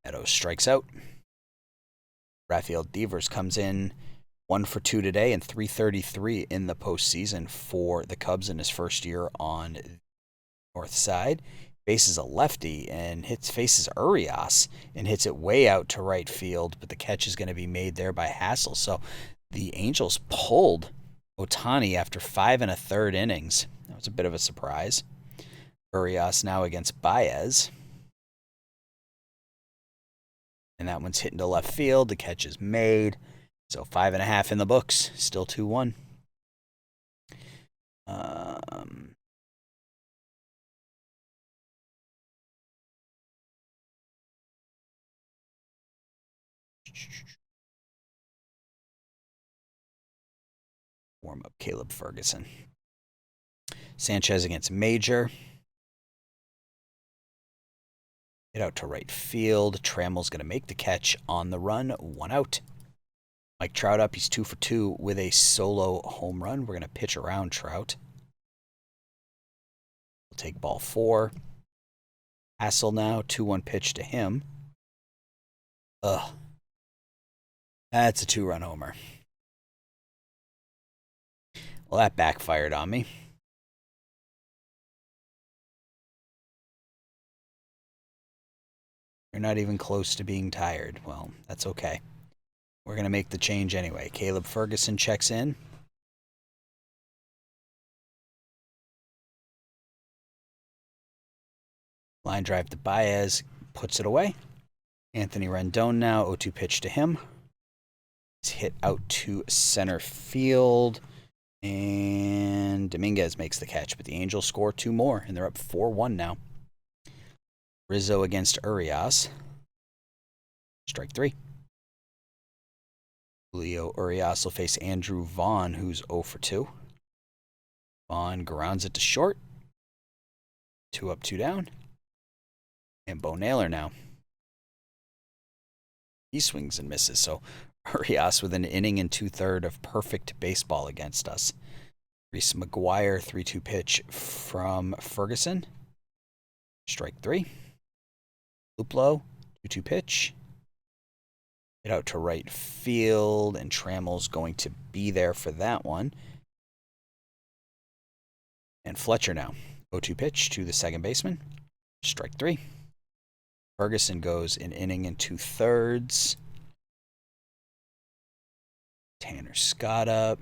Speaker 1: Meadows strikes out. Rafael Devers comes in 1 for 2 today and 333 in the postseason for the Cubs in his first year on the north side. Faces a lefty and faces Urias and hits it way out to right field, but the catch is going to be made there by Hassel. So the Angels pulled Ohtani after 5 1/3 innings. That was a bit of a surprise. Urias now against Baez. And that one's hit into left field. The catch is made. So 5.5 in the books. Still 2-1. Warm up Caleb Ferguson. Sanchez against Major. Hit out to right field. Trammell's going to make the catch on the run. 1 out. Mike Trout up. He's 2 for 2 with a solo home run. We're going to pitch around Trout. We'll take ball 4. Hassel now. 2-1 pitch to him. Ugh. That's a 2-run homer. Well, that backfired on me. You're not even close to being tired. Well, that's okay. We're going to make the change anyway. Caleb Ferguson checks in. Line drive to Baez, puts it away. Anthony Rendon now, 0-2 pitch to him. It's hit out to center field. And Dominguez makes the catch, but the Angels score 2 more, and they're up 4-1 now. Rizzo against Urias. Strike 3. Julio Urias will face Andrew Vaughn, who's 0 for 2. Vaughn grounds it to short. 2 up, 2 down. And Bo Naylor now. He swings and misses, so Urias with an inning and 2/3 of perfect baseball against us. Reese McGuire, 3-2 pitch from Ferguson. Strike 3. Luplo, 2-2 pitch. Hit out to right field, and Trammell's going to be there for that one. And Fletcher now, 0-2 pitch to the second baseman. Strike 3. Ferguson goes an inning and 2/3. Tanner Scott up.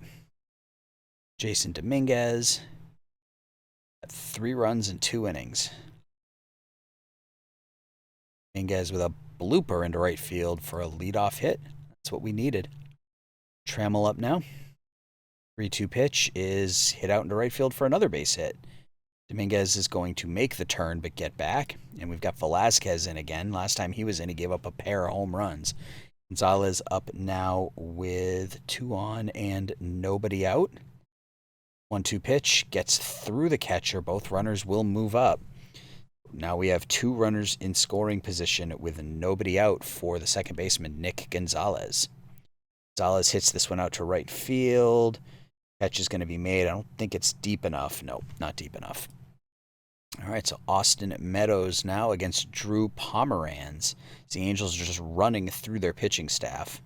Speaker 1: Jason Dominguez. 3 runs in 2 innings. Dominguez with a blooper into right field for a leadoff hit. That's what we needed. Trammell up now. 3-2 pitch is hit out into right field for another base hit. Dominguez is going to make the turn but get back. And we've got Velasquez in again. Last time he was in, he gave up a pair of home runs. Gonzalez up now with 2 on and nobody out. 1-2 pitch gets through the catcher. Both runners will move up. Now we have 2 runners in scoring position with nobody out for the second baseman, Nick Gonzalez. Gonzalez hits this one out to right field. Catch is going to be made. I don't think it's deep enough. Nope, not deep enough. All right, so Austin Meadows now against Drew Pomeranz. The Angels are just running through their pitching staff.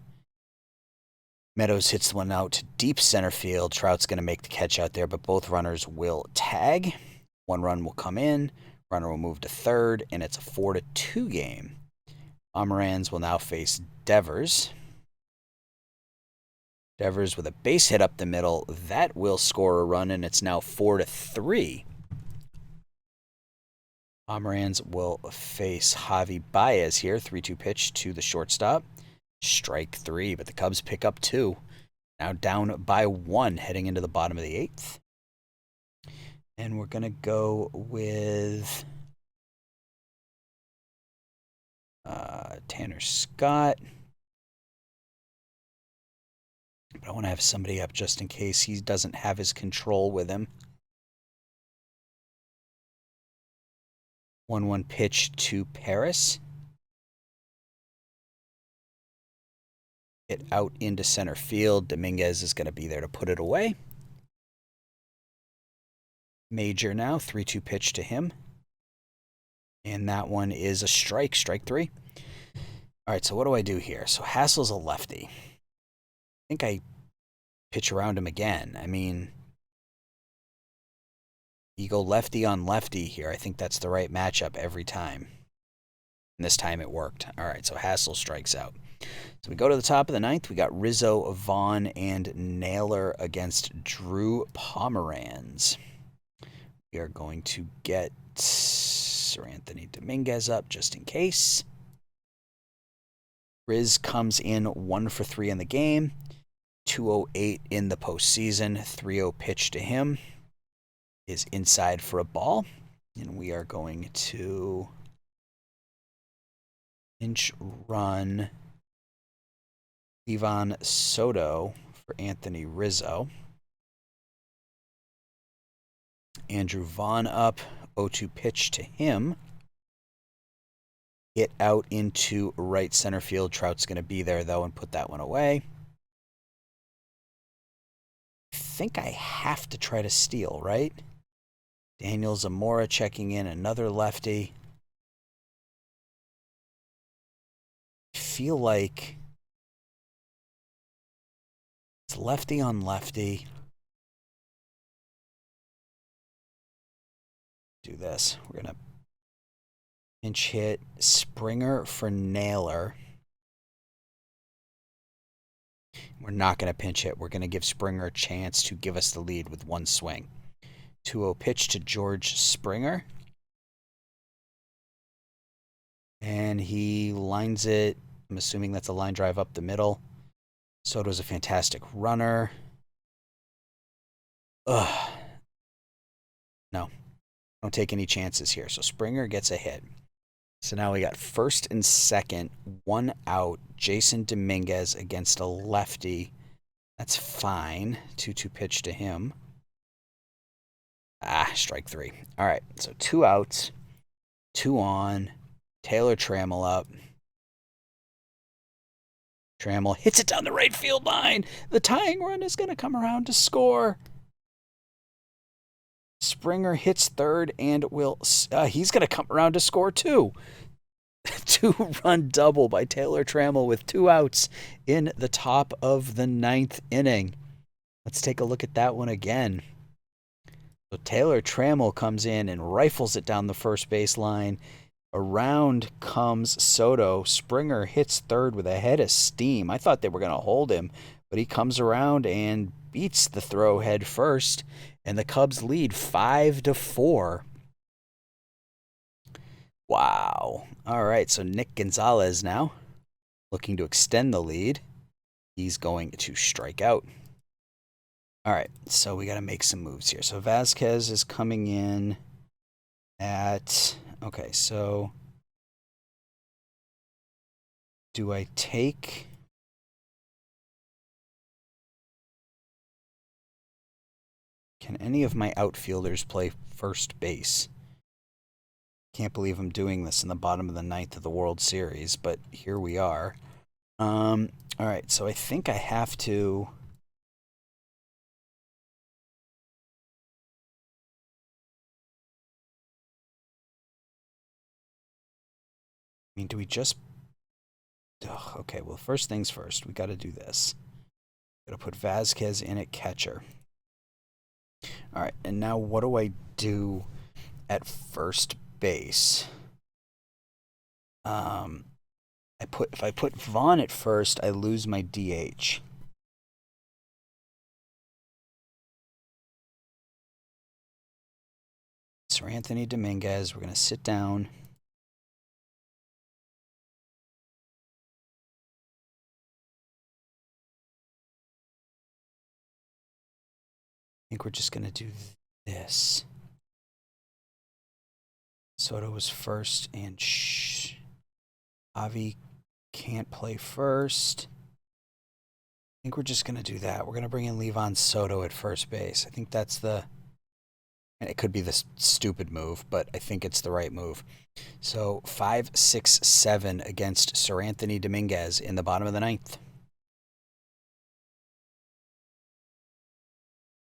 Speaker 1: Meadows hits one out to deep center field. Trout's going to make the catch out there, but both runners will tag. One run will come in. Runner will move to third, and it's a 4-2 game. Pomeranz will now face Devers. Devers with a base hit up the middle. That will score a run, and it's now 4-3. Pomeranz will face Javi Baez here. 3-2 pitch to the shortstop. Strike 3, but the Cubs pick up 2. Now down by 1 heading into the bottom of the 8th. And we're going to go with Tanner Scott. But I want to have somebody up just in case he doesn't have his control with him. 1-1 pitch to Paris. Hit out into center field. Dominguez is going to be there to put it away. Major now, 3-2 pitch to him. And that one is a strike, strike 3. All right, so what do I do here? So Hassel's a lefty. I think I pitch around him again. I mean, you go lefty on lefty here. I think that's the right matchup every time. And this time it worked. All right, so Hassel strikes out. So we go to the top of the 9th. We got Rizzo, Vaughn, and Naylor against Drew Pomeranz. We are going to get Sir Anthony Dominguez up just in case. Riz comes in 1 for 3 in the game. 208 in the postseason. 3-0 pitch to him is inside for a ball. And we are going to pinch run Ivan Soto for Anthony Rizzo. Andrew Vaughn up. 0-2 pitch to him. Hit out into right center field. Trout's going to be there, though, and put that one away. I think I have to try to steal, right? Daniel Zamora checking in, another lefty. I feel like it's lefty on lefty. Do this. We're going to pinch hit Springer for Naylor. We're not going to pinch hit. We're going to give Springer a chance to give us the lead with one swing. 2-0 pitch to George Springer. And he lines it. I'm assuming that's a line drive up the middle. Soto's a fantastic runner. Ugh. No. Don't take any chances here. So Springer gets a hit. So now we got first and second, 1 out. Jason Dominguez against a lefty. That's fine. 2-2 pitch to him. Strike 3. All right, so 2 outs, 2 on. Taylor Trammell up. Trammell hits it down the right field line. The tying run is going to come around to score. Springer hits third and he's going to come around to score too. 2-run double by Taylor Trammell with 2 outs in the top of the 9th inning. Let's take a look at that one again. So Taylor Trammell comes in and rifles it down the first base line. Around comes Soto. Springer hits third with a head of steam. I thought they were going to hold him, but he comes around and beats the throw head first, and the Cubs lead 5-4. Wow. All right, so Nick Gonzalez now looking to extend the lead. He's going to strike out. All right, so we got to make some moves here. So Vasquez is coming in at... Okay, so do I take... Can any of my outfielders play first base? Can't believe I'm doing this in the bottom of the 9th of the World Series, but here we are. All right, so I think I have to... mean, do we just... Ugh, okay, well, first things first. We got to do this. Got to put Vasquez in at catcher. All right, and now what do I do at first base? If I put Vaughn at first, I lose my DH. Sir Anthony Dominguez, we're going to sit down. I think we're just going to do this. Soto was first, and Avi can't play first. I think we're just going to do that. We're going to bring in Livan Soto at first base. I think that's the... And it could be the stupid move, but I think it's the right move. So 5, 6, 7 against Sir Anthony Dominguez in the bottom of the ninth.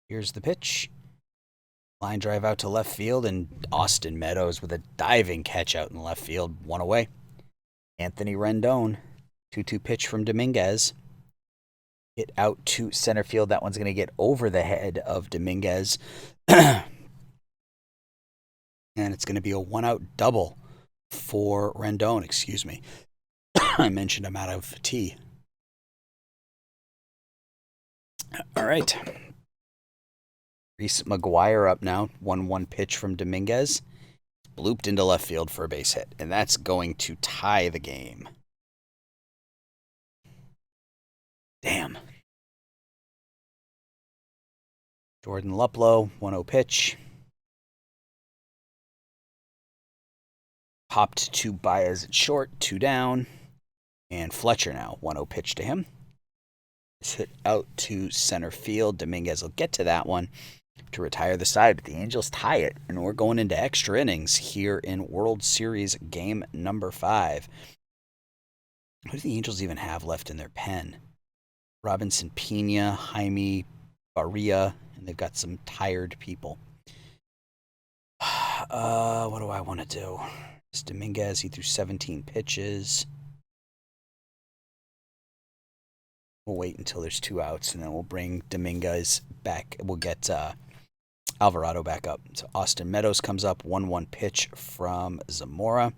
Speaker 1: Here's the pitch. Line drive out to left field, and Austin Meadows with a diving catch out in left field. One away. Anthony Rendon. 2-2 pitch from Dominguez. Hit out to center field. That one's going to get over the head of Dominguez. And it's going to be a one-out double for Rendon. Excuse me. I mentioned I'm out of tea. All right. Reese McGuire up now. 1-1 pitch from Dominguez. Blooped into left field for a base hit. And that's going to tie the game. Damn. Jordan Luplow. 1-0 pitch. Popped to Baez at short, 2 down. And Fletcher now, 1-0 pitch to him. It's hit out to center field. Dominguez will get to that one to retire the side, but the Angels tie it, and we're going into extra innings here in World Series game number 5. Who do the Angels even have left in their pen? Robinson Pena, Jaime Barria, and they've got some tired people. What do I want to do? Dominguez, he threw 17 pitches. We'll wait until there's 2 outs, and then we'll bring Dominguez back. We'll get Alvarado back up. So Austin Meadows comes up, 1-1 pitch from Zamora.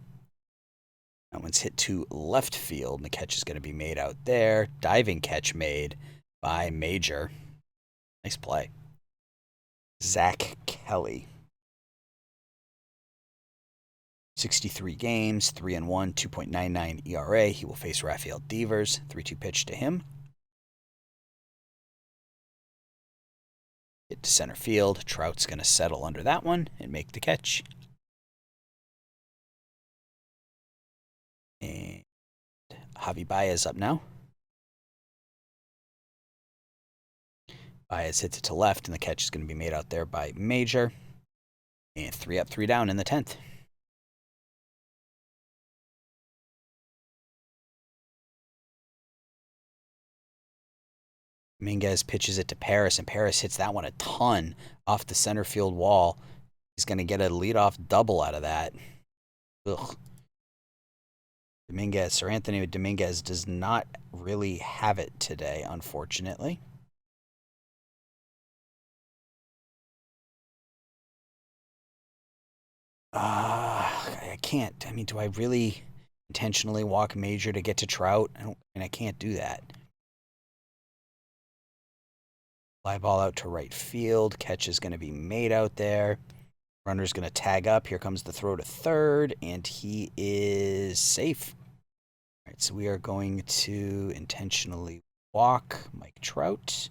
Speaker 1: That one's hit to left field, and the catch is going to be made out there. Diving catch made by Major. Nice play. Zach Kelly. 63 games, 3-1, 2.99 ERA. He will face Rafael Devers. 3-2 pitch to him. Hit to center field. Trout's going to settle under that one and make the catch. And Javi Baez up now. Baez hits it to left, and the catch is going to be made out there by Major. And 3 up, 3 down in the 10th. Dominguez pitches it to Paris, and Paris hits that one a ton off the center field wall. He's going to get a leadoff double out of that. Ugh. Dominguez, Sir Anthony Dominguez does not really have it today, unfortunately. I can't. I mean, do I really intentionally walk Major to get to Trout? I can't do that. Fly ball out to right field. Catch is going to be made out there. Runner's going to tag up. Here comes the throw to third, and he is safe. All right, so we are going to intentionally walk Mike Trout.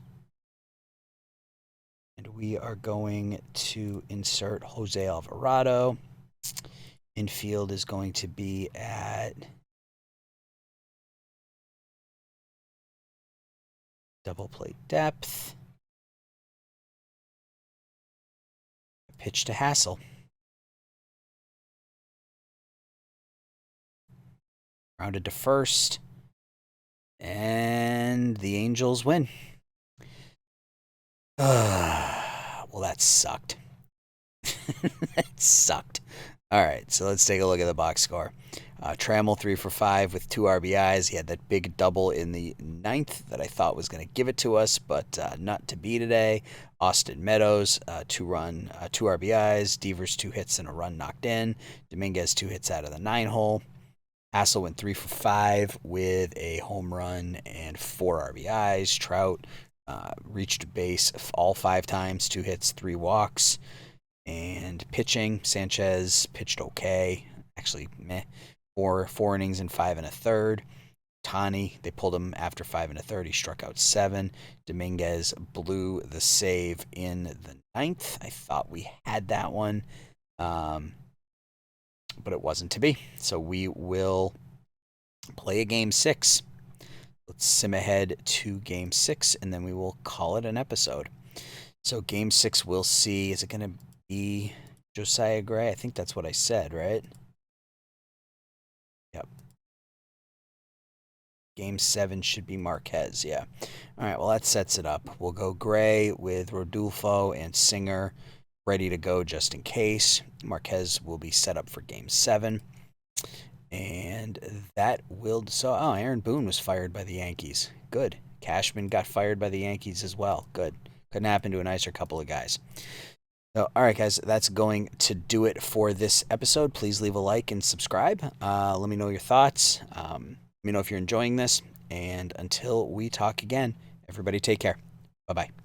Speaker 1: And we are going to insert Jose Alvarado. Infield is going to be at double play depth. Pitch to Hassel. Rounded to first. And the Angels win. Well, that sucked. That sucked. All right, so let's take a look at the box score. Trammell 3 for 5 with 2 RBIs. He had that big double in the ninth that I thought was going to give it to us, but not to be today. Austin Meadows, 2 RBIs. Devers 2 hits and a run knocked in. Dominguez 2 hits out of the 9 hole. Hassel went 3 for 5 with a home run and 4 RBIs. Trout reached base all 5 times, 2 hits, 3 walks. And pitching, Sanchez pitched okay. Actually, meh. Four innings and 5 1/3. Tani, they pulled him after 5 1/3. He struck out 7. Dominguez blew the save in the ninth. I thought we had that one, but it wasn't to be. So we will play a game 6. Let's sim ahead to game 6, and then we will call it an episode. So game 6, we'll see. Is it going to be Josiah Gray? I think that's what I said, right? Yep. Game 7 should be Marquez, yeah. All right, well, that sets it up. We'll go Gray with Rodulfo and Singer ready to go just in case. Marquez will be set up for Game 7. And that will... Aaron Boone was fired by the Yankees. Good. Cashman got fired by the Yankees as well. Good. Couldn't happen to a nicer couple of guys. So, all right, guys, that's going to do it for this episode. Please leave a like and subscribe. Let me know your thoughts. Let me know if you're enjoying this. And until we talk again, everybody take care. Bye-bye.